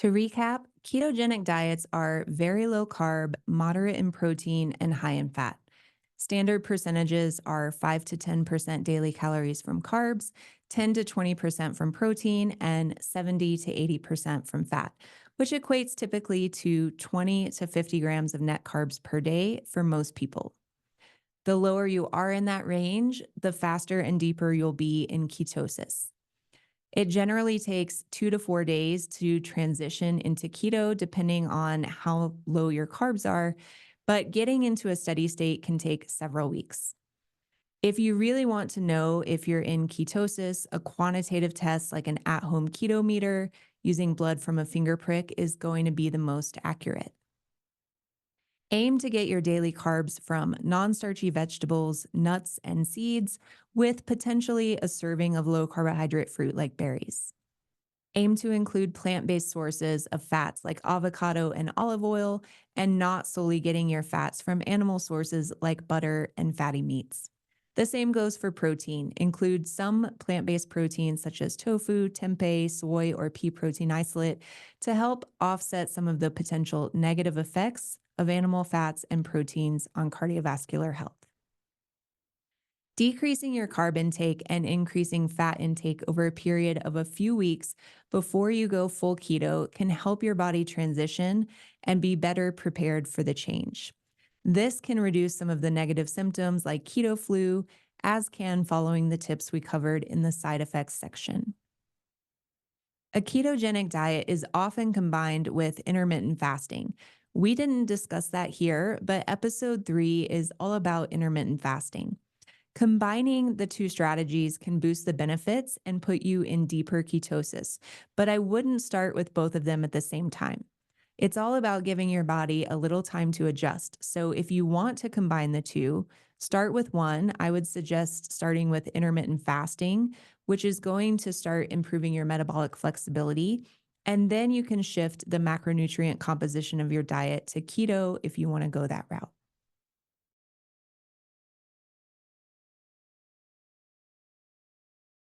To recap, ketogenic diets are very low carb, moderate in protein, and high in fat. Standard percentages are 5 to 10% daily calories from carbs, 10 to 20% from protein, and 70 to 80% from fat, which equates typically to 20 to 50 grams of net carbs per day for most people. The lower you are in that range, the faster and deeper you'll be in ketosis. It generally takes 2 to 4 days to transition into keto, depending on how low your carbs are, but getting into a steady state can take several weeks. If you really want to know if you're in ketosis, a quantitative test like an at home keto meter using blood from a finger prick is going to be the most accurate. Aim to get your daily carbs from non-starchy vegetables, nuts, and seeds, with potentially a serving of low carbohydrate fruit like berries. Aim to include plant-based sources of fats like avocado and olive oil, and not solely getting your fats from animal sources like butter and fatty meats. The same goes for protein. Include some plant-based proteins such as tofu, tempeh, soy, or pea protein isolate to help offset some of the potential negative effects of animal fats and proteins on cardiovascular health. Decreasing your carb intake and increasing fat intake over a period of a few weeks before you go full keto can help your body transition and be better prepared for the change. This can reduce some of the negative symptoms like keto flu, as can following the tips we covered in the side effects section. A ketogenic diet is often combined with intermittent fasting. We didn't discuss that here, but episode 3 is all about intermittent fasting. Combining the two strategies can boost the benefits and put you in deeper ketosis, but I wouldn't start with both of them at the same time. It's all about giving your body a little time to adjust. So if you want to combine the two, start with one. I would suggest starting with intermittent fasting, which is going to start improving your metabolic flexibility. And then you can shift the macronutrient composition of your diet to keto if you want to go that route.